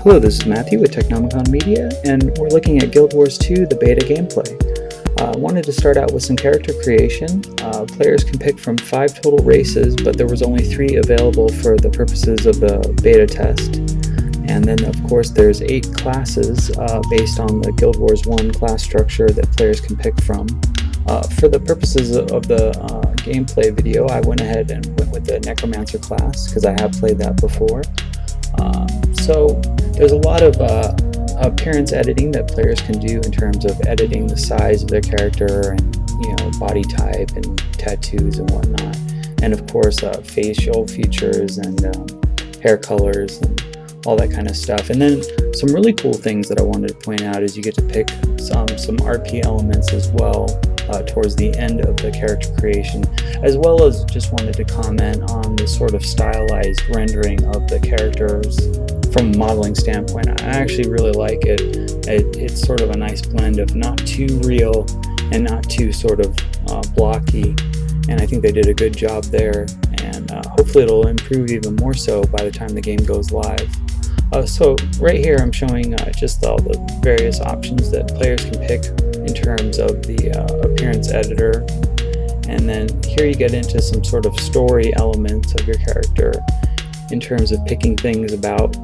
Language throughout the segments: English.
Hello, this is Matthew with Technomicon Media, and we're looking at Guild Wars 2, the beta gameplay. I wanted to start out with some character creation. Players can pick from 5 total races, but there was only 3 available for the purposes of the beta test. And then, of course, there's 8 classes based on the Guild Wars 1 class structure that players can pick from. For the purposes of the gameplay video, I went ahead and went with the Necromancer class because I have played that before. So there's a lot of appearance editing that players can do in terms of editing the size of their character and body type and tattoos and whatnot, and of course facial features and hair colors and all that kind of stuff. And then some really cool things that I wanted to point out is you get to pick some RP elements as well towards the end of the character creation, as well as just wanted to comment on the sort of stylized rendering of the characters from a modeling standpoint. I actually really like it. It's sort of a nice blend of not too real and not too sort of blocky, and I think they did a good job there, and hopefully it'll improve even more so by the time the game goes live. So right here I'm showing just all the various options that players can pick in terms of the appearance editor, and then here you get into some sort of story elements of your character in terms of picking things about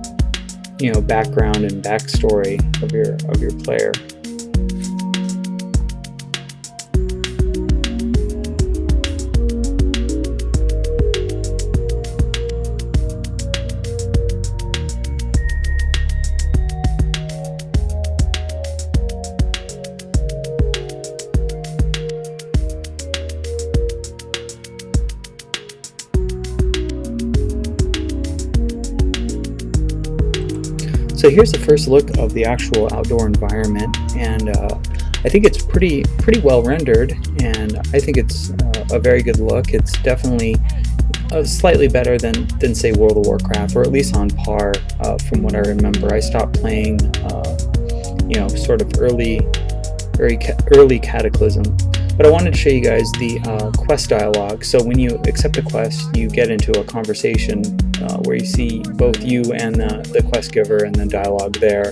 background and backstory of your player. So here's the first look of the actual outdoor environment, and I think it's pretty well rendered, and I think it's a very good look. It's definitely slightly better than say World of Warcraft, or at least on par from what I remember. I stopped playing sort of early Cataclysm. But I wanted to show you guys the quest dialogue. So when you accept a quest, you get into a conversation where you see both you and the quest giver and the dialogue there.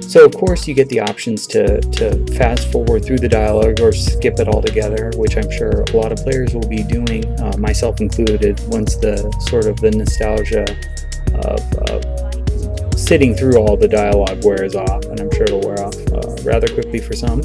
So of course you get the options to fast forward through the dialogue or skip it altogether, which I'm sure a lot of players will be doing, myself included, once the sort of the nostalgia of sitting through all the dialogue wears off, and I'm sure it'll wear off rather quickly for some.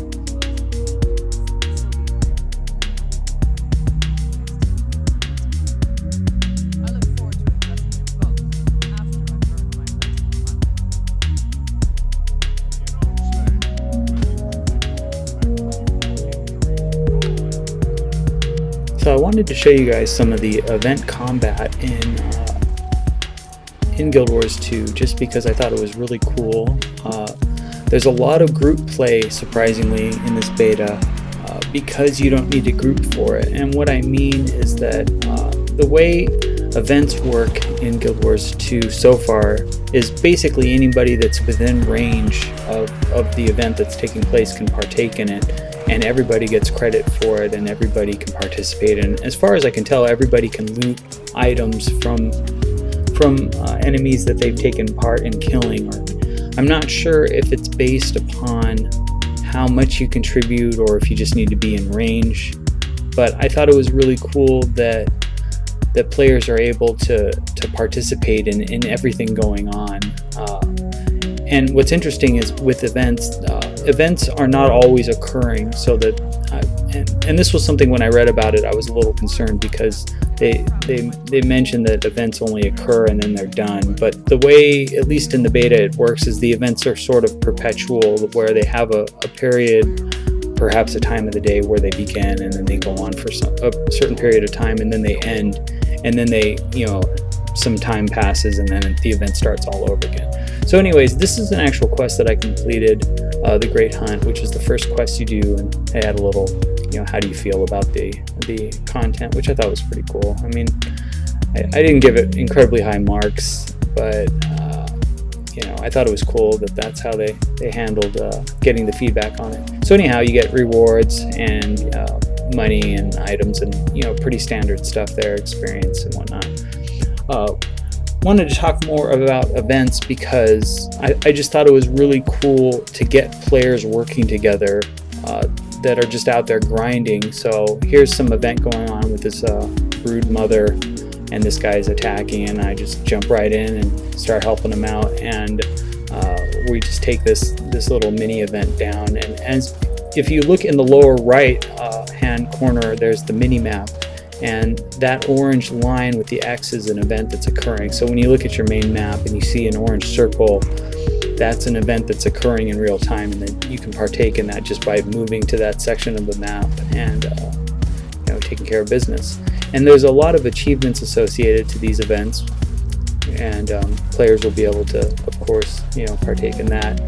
So I wanted to show you guys some of the event combat in Guild Wars 2, just because I thought it was really cool. There's a lot of group play, surprisingly, in this beta, because you don't need to group for it. And what I mean is that the way events work in Guild Wars 2 so far is basically anybody that's within range of the event that's taking place can partake in it, and everybody gets credit for it, and everybody can participate. And as far as I can tell, everybody can loot items from enemies that they've taken part in killing. Or I'm not sure if it's based upon how much you contribute or if you just need to be in range, but I thought it was really cool that players are able to participate in everything going on. And what's interesting is with events, events are not always occurring, so that and this was something when I read about it I was a little concerned, because they mentioned that events only occur and then they're done. But the way, at least in the beta, it works is the events are sort of perpetual, where they have a period, perhaps a time of the day, where they begin and then they go on for a certain period of time, and then they end, and then they some time passes, and then the event starts all over again. So anyways, this is an actual quest that I completed, the Great Hunt, which is the first quest you do, and they had a little, how do you feel about the content, which I thought was pretty cool. I mean, I didn't give it incredibly high marks, but I thought it was cool that that's how they handled getting the feedback on it. So anyhow, you get rewards and money and items and pretty standard stuff there, experience and whatnot. wanted to talk more about events because I just thought it was really cool to get players working together that are just out there grinding. So here's some event going on with this brood mother, and this guy's attacking, and I just jump right in and start helping him out, and we just take this little mini event down. And as if you look in the lower right hand corner, there's the mini map, and that orange line with the X is an event that's occurring. So when you look at your main map and you see an orange circle, that's an event that's occurring in real time, and then you can partake in that just by moving to that section of the map and taking care of business. And there's a lot of achievements associated to these events, and players will be able to, of course, partake in that.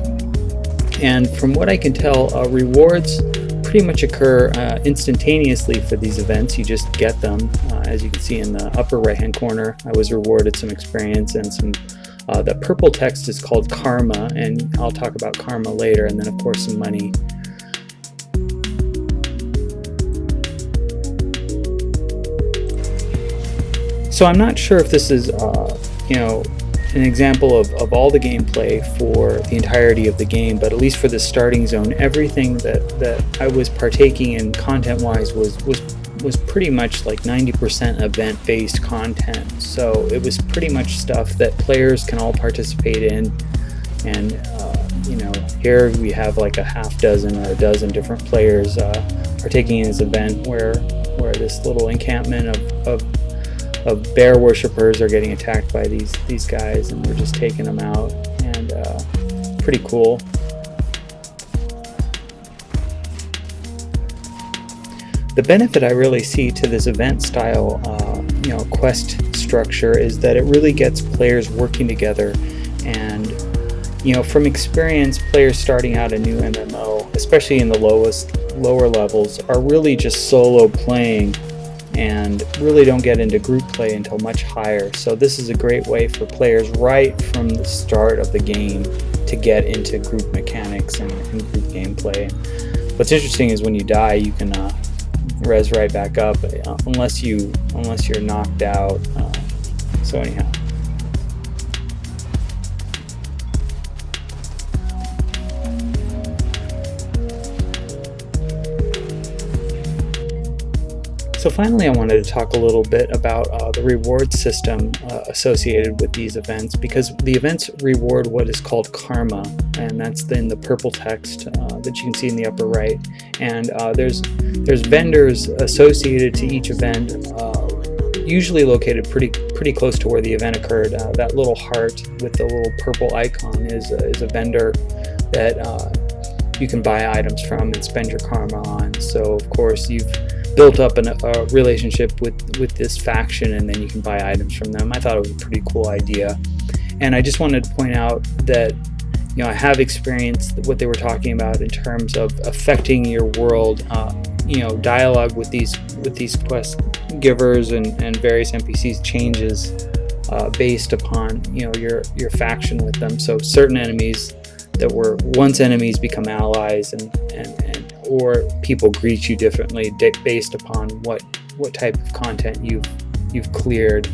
And from what I can tell, rewards pretty much occur instantaneously for these events. You just get them. As you can see in the upper right hand corner, I was rewarded some experience and some the purple text is called karma, and I'll talk about karma later, and then of course some money. So I'm not sure if this is an example of all the gameplay for the entirety of the game, but at least for the starting zone, everything that I was partaking in content-wise was pretty much like 90% event-based content. So it was pretty much stuff that players can all participate in. And here we have like a half dozen or a dozen different players partaking in this event where this little encampment of bear worshippers are getting attacked by these guys, and we're just taking them out, and pretty cool. The benefit I really see to this event style quest structure is that it really gets players working together. And from experience, players starting out a new MMO, especially in the lower levels, are really just solo playing and really don't get into group play until much higher. So this is a great way for players right from the start of the game to get into group mechanics and group gameplay. What's interesting is when you die, you can res right back up unless you're knocked out. So anyhow. So finally, I wanted to talk a little bit about the reward system associated with these events, because the events reward what is called karma, and that's in the purple text that you can see in the upper right. And there's vendors associated to each event, usually located pretty close to where the event occurred. That little heart with the little purple icon is a vendor that you can buy items from and spend your karma on. So of course you've built up a relationship with this faction, and then you can buy items from them. I thought it was a pretty cool idea, and I just wanted to point out that I have experienced what they were talking about in terms of affecting your world. Dialogue with these quest givers and various NPCs changes based upon your faction with them. So certain enemies that were once enemies become allies, and or people greet you differently based upon what type of content you've cleared.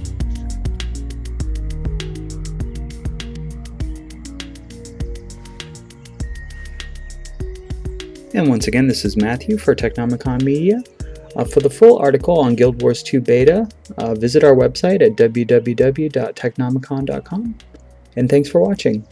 And once again, this is Matthew for Technomicon Media. For the full article on Guild Wars 2 Beta, visit our website at www.technomicon.com. And thanks for watching.